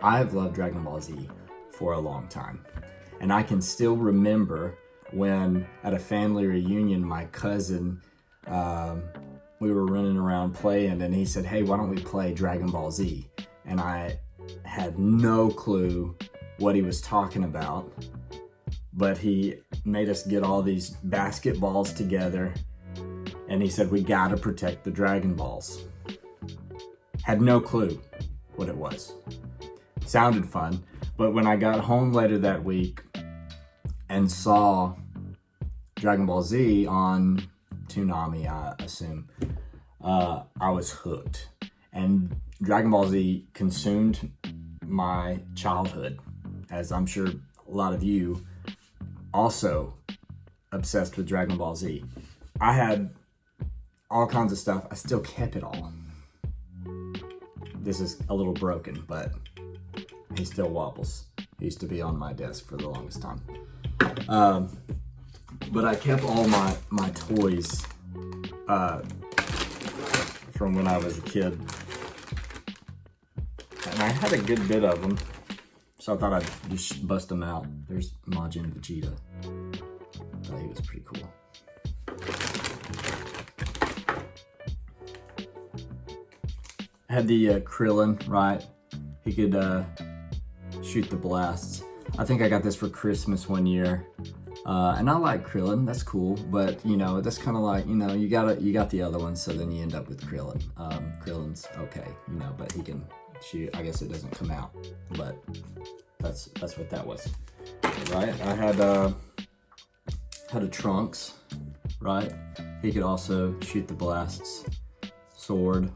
I've loved Dragon Ball Z for a long time. And I can still remember when at a family reunion, my cousin, we were running around playing and he said, hey, why don't we play Dragon Ball Z? And I had no clue what he was talking about, but he made us get all these basketballs together and he said, we gotta protect the Dragon Balls. Had no clue what it was. Sounded fun, but when I got home later that week and saw Dragon Ball Z on Toonami, I assume, I was hooked. And Dragon Ball Z consumed my childhood, as I'm sure a lot of you also obsessed with Dragon Ball Z. I had all kinds of stuff. I still kept it all. This is a little broken, but he still wobbles. He used to be on my desk for the longest time. But I kept all my toys from when I was a kid. And I had a good bit of them, so I thought I'd just bust them out. There's Majin Vegeta. I thought he was pretty cool. I had the Krillin, right? He could shoot the blasts. I think I got this for Christmas one year. And I like Krillin, that's cool, but you know, that's kind of like, you know, you got the other one, so then you end up with Krillin. Krillin's okay, you know, but he can shoot. I guess it doesn't come out, but that's what that was, right? I had a Trunks, right? He could also shoot the blasts. Sword.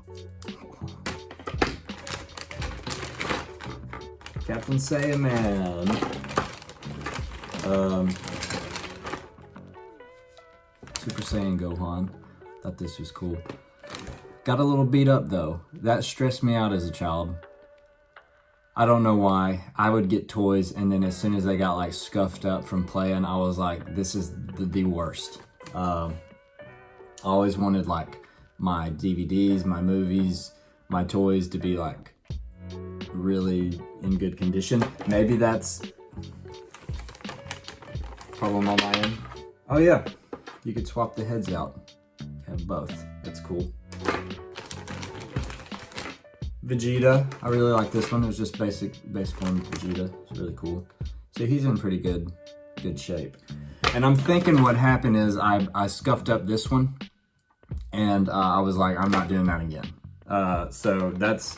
Captain Saiyan. Super Saiyan Gohan. Thought this was cool. Got a little beat up though. That stressed me out as a child. I don't know why. I would get toys and then as soon as they got like scuffed up from playing, I was like, this is the worst. I always wanted like my DVDs, my movies, my toys to be like really in good condition. Maybe that's a problem on my end. Oh yeah, you could swap the heads out. Have both. That's cool. Vegeta, I really like this one. It was just base form Vegeta. It's really cool. So he's in pretty good shape. And I'm thinking what happened is I scuffed up this one and I was like, I'm not doing that again. So that's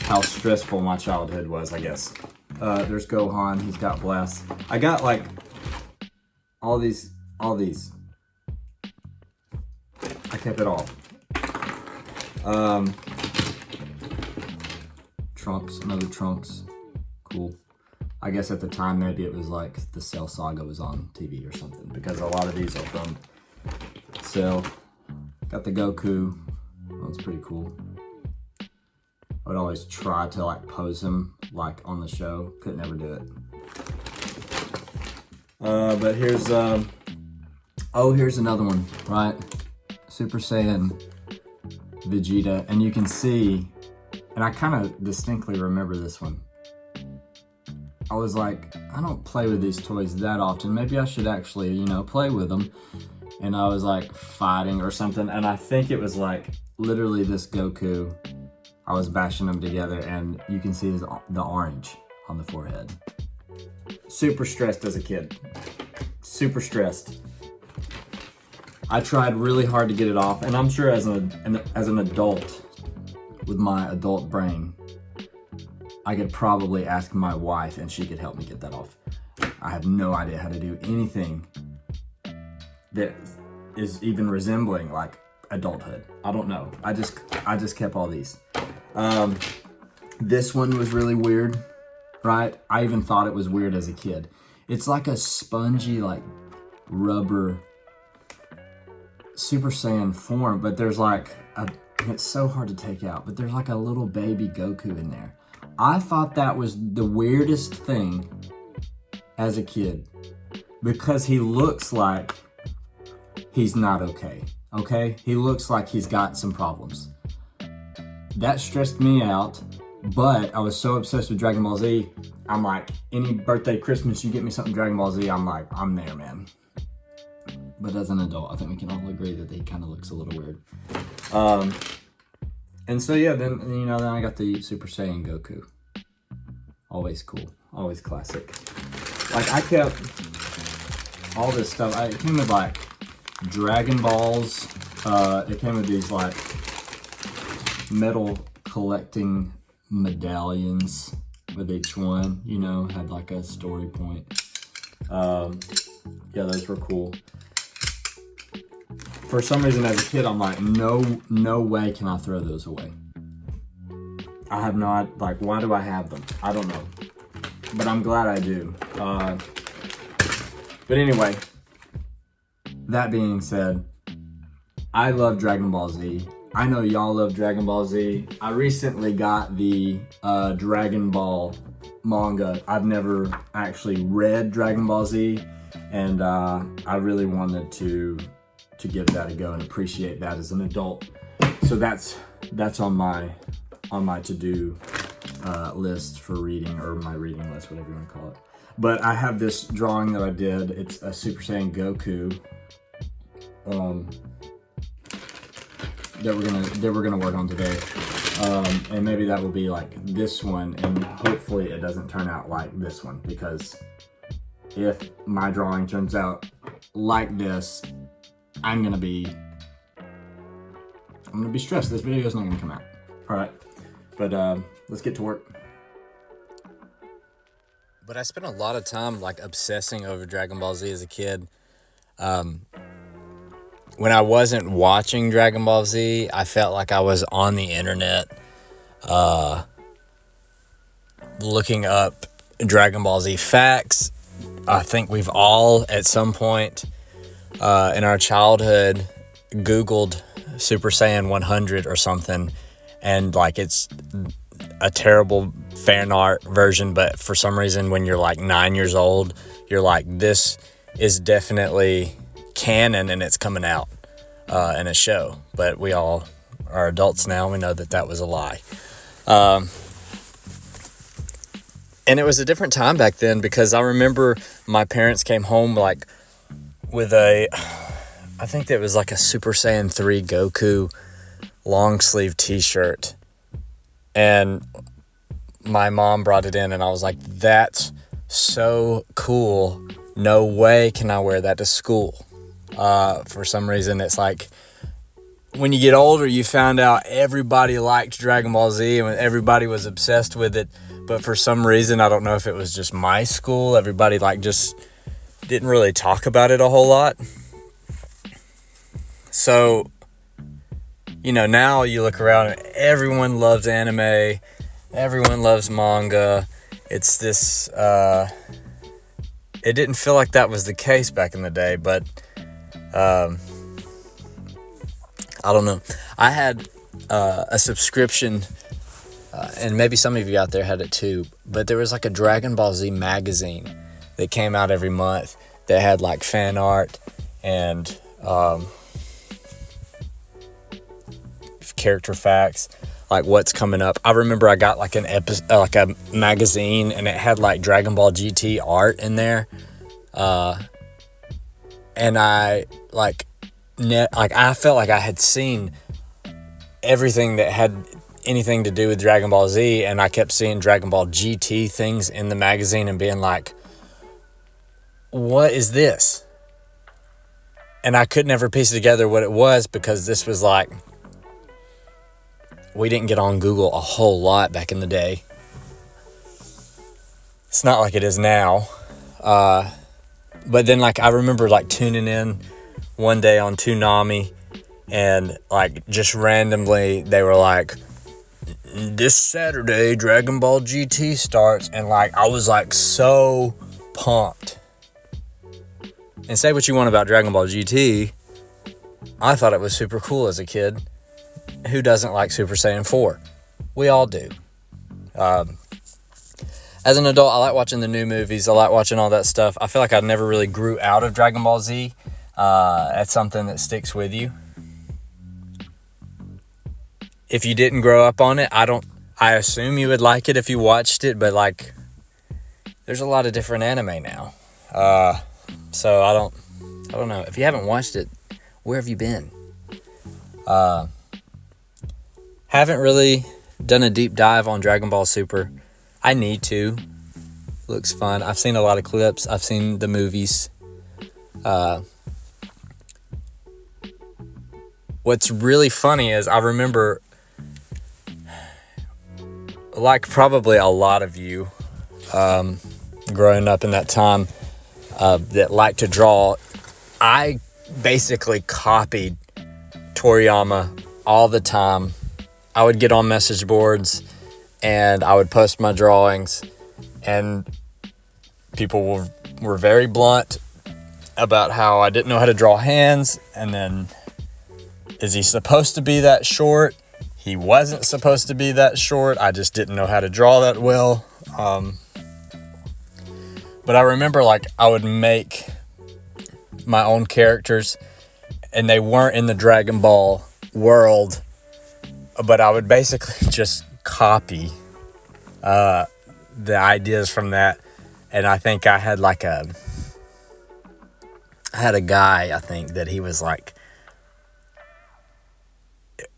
how stressful my childhood was, I guess. There's Gohan, he's got blasts. I got like all these. I kept it all. Trunks, another Trunks, cool. I guess at the time maybe it was like the Cell Saga was on TV or something because a lot of these are from Cell. Got the Goku, that was pretty cool. I would always try to like pose him like on the show, could never do it. But here's, here's another one, right? Super Saiyan Vegeta, and you can see, and I kind of distinctly remember this one. I was like, I don't play with these toys that often. Maybe I should actually, you know, play with them. And I was like fighting or something. And I think it was like literally this Goku. I was bashing them together and you can see the orange on the forehead. Super stressed as a kid. Super stressed. I tried really hard to get it off. And I'm sure as an adult, with my adult brain, I could probably ask my wife and she could help me get that off. I have no idea how to do anything that is even resembling like adulthood. I don't know. I just kept all these. This one was really weird, right? I even thought it was weird as a kid. It's like a spongy, like rubber Super Saiyan form, but there's like it's so hard to take out, but there's like a little baby Goku in there. I thought that was the weirdest thing as a kid because he looks like he's not okay, okay? He looks like he's got some problems. That stressed me out. But I was so obsessed with Dragon Ball Z, I'm like, any birthday, Christmas, you get me something Dragon Ball Z, I'm like, I'm there, man. But as an adult, I think we can all agree that he kind of looks a little weird. And so yeah, then I got the Super Saiyan Goku. Always cool, always classic. Like I kept all this stuff. It came with like Dragon Balls. It came with these like metal collecting medallions with each one, had like a story point. Yeah, those were cool. For some reason as a kid, I'm like, no way can I throw those away. I have not, like, why do I have them? I don't know. But I'm glad I do. But anyway, that being said, I love Dragon Ball Z. I know y'all love Dragon Ball Z. I recently got the Dragon Ball manga. I've never actually read Dragon Ball Z, and I really wanted to give that a go and appreciate that as an adult. So that's on my to-do list for reading, or my reading list, whatever you want to call it. But I have this drawing that I did. It's a Super Saiyan Goku that we're gonna work on today, and maybe that will be like this one, and hopefully it doesn't turn out like this one, because if my drawing turns out like this, I'm gonna be stressed. This video is not gonna come out. All right, but let's get to work. But I spent a lot of time like obsessing over Dragon Ball Z as a kid. When I wasn't watching Dragon Ball Z, I felt like I was on the internet looking up Dragon Ball Z facts. I think we've all at some point in our childhood Googled Super Saiyan 100 or something, and like it's a terrible fan art version, but for some reason when you're like 9 years old, you're like, this is definitely canon and it's coming out in a show. But we all are adults now, we know that was a lie. And it was a different time back then, because I remember my parents came home like with I think it was like a Super Saiyan 3 Goku long sleeve t-shirt, and my mom brought it in, and I was like, that's so cool. No way can I wear that to school. For some reason, it's like when you get older, you found out everybody liked Dragon Ball Z and everybody was obsessed with it. But for some reason, I don't know if it was just my school, everybody like just didn't really talk about it a whole lot. So, now you look around and everyone loves anime, everyone loves manga. It's this, it didn't feel like that was the case back in the day, but I don't know. I had a subscription, and maybe some of you out there had it too, but there was like a Dragon Ball Z magazine that came out every month that had like fan art and character facts, like what's coming up. I remember I got like like a magazine, and it had like Dragon Ball GT art in there, and I I felt like I had seen everything that had anything to do with Dragon Ball Z, and I kept seeing Dragon Ball GT things in the magazine and being like, what is this? And I could never piece together what it was, because this was like, we didn't get on Google a whole lot back in the day. It's not like it is now. But then like I remember like tuning in one day on Toonami, and like just randomly they were like, this Saturday Dragon Ball GT starts, and like I was like so pumped. And say what you want about Dragon Ball GT, I thought it was super cool as a kid. Who doesn't like Super Saiyan 4? We all do. As an adult, I like watching the new movies. I like watching all that stuff. I feel like I never really grew out of Dragon Ball Z. That's something that sticks with you. If you didn't grow up on it, I don't I assume you would like it if you watched it, but like, there's a lot of different anime now. So I don't know. If you haven't watched it, where have you been? Haven't really done a deep dive on Dragon Ball Super. I need to. Looks fun. I've seen a lot of clips. I've seen the movies. What's really funny is I remember, like probably a lot of you, growing up in that time, that like to draw, I basically copied Toriyama all the time. I would get on message boards and I would post my drawings, and people were very blunt about how I didn't know how to draw hands. And then, is he supposed to be that short? He wasn't supposed to be that short. I just didn't know how to draw that well. But I remember like I would make my own characters, and they weren't in the Dragon Ball world, but I would basically just copy the ideas from that. And I think I had a guy, I think, that he was like,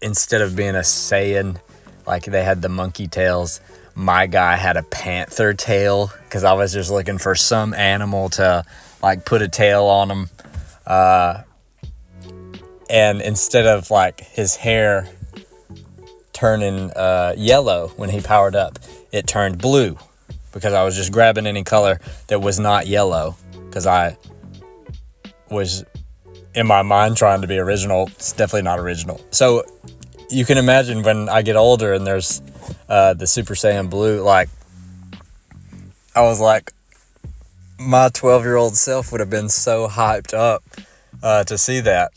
instead of being a Saiyan, like they had the monkey tails, my guy had a panther tail, because I was just looking for some animal to like put a tail on him. And instead of like his hair turning yellow when he powered up, it turned blue, because I was just grabbing any color that was not yellow, because I was in my mind trying to be original. It's definitely not original. So you can imagine when I get older and there's the Super Saiyan Blue, like, I was like, my 12-year-old self would have been so hyped up to see that,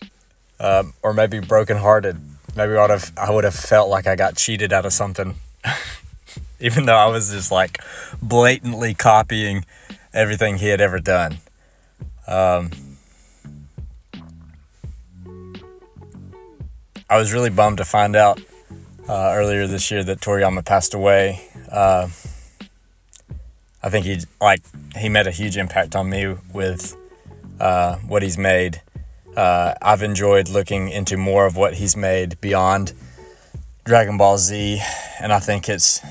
or maybe brokenhearted. Maybe I would have felt like I got cheated out of something, even though I was just like blatantly copying everything he had ever done. I was really bummed to find out earlier this year that Toriyama passed away. I think he made a huge impact on me with what he's made. I've enjoyed looking into more of what he's made beyond Dragon Ball Z, and I think it's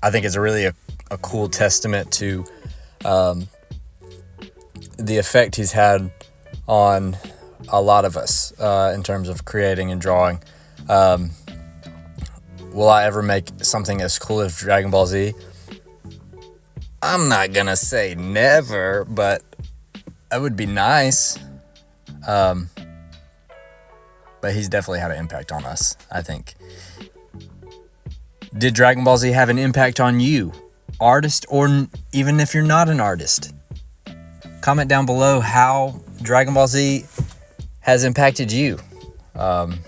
a really a cool testament to the effect he's had on a lot of us in terms of creating and drawing. Will I ever make something as cool as Dragon Ball Z? I'm not gonna say never, but that would be nice. But he's definitely had an impact on us, I think. Did Dragon Ball Z have an impact on you, artist, or even if you're not an artist? Comment down below how Dragon Ball Z has impacted you. And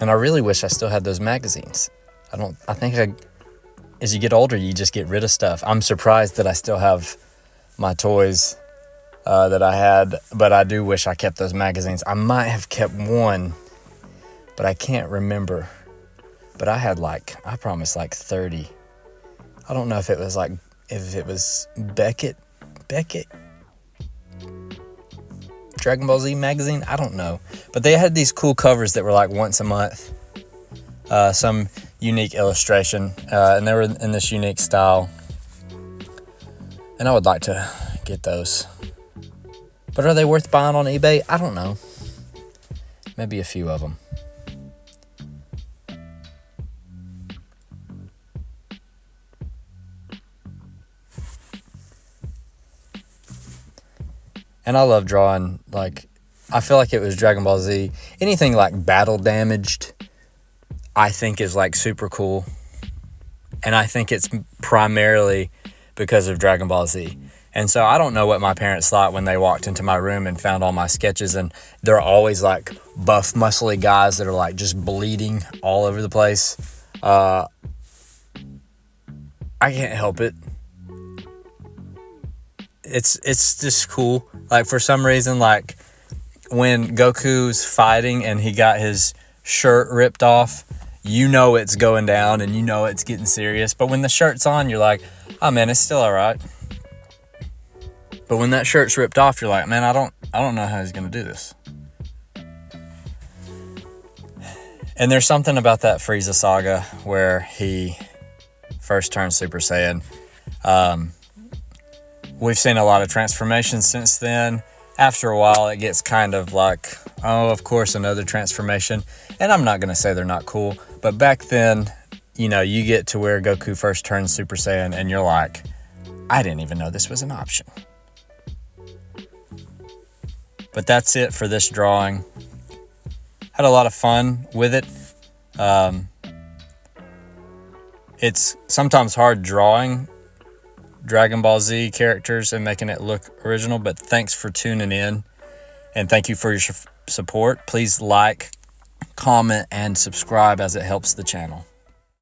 I really wish I still had those magazines. As you get older, you just get rid of stuff. I'm surprised that I still have my toys that I had, but I do wish I kept those magazines. I might have kept one, but I can't remember. But I had I promised 30. I don't know if it was Beckett Dragon Ball Z magazine. I don't know, but they had these cool covers that were once a month, some unique illustration, and they were in this unique style, and I would like to get those. But are they worth buying on eBay? I don't know. Maybe a few of them. And I love drawing, I feel like it was Dragon Ball Z. Anything battle damaged, I think is super cool. And I think it's primarily because of Dragon Ball Z. And so I don't know what my parents thought when they walked into my room and found all my sketches. And they're always buff, muscly guys that are just bleeding all over the place. I can't help it. It's just cool. For some reason, when Goku's fighting and he got his shirt ripped off, you know it's going down and you know it's getting serious. But when the shirt's on, you're like, oh man, it's still all right. But when that shirt's ripped off, you're like, man, I don't know how he's gonna do this. And there's something about that Frieza saga where he first turned Super Saiyan. We've seen a lot of transformations since then. After a while, it gets kind of like, oh, of course, another transformation. And I'm not going to say they're not cool. But back then, you know, you get to where Goku first turns Super Saiyan and you're like, I didn't even know this was an option. But that's it for this drawing. Had a lot of fun with it. It's sometimes hard drawing Dragon Ball Z characters and making it look original, but thanks for tuning in and thank you for your support. Please like, comment, and subscribe as it helps the channel.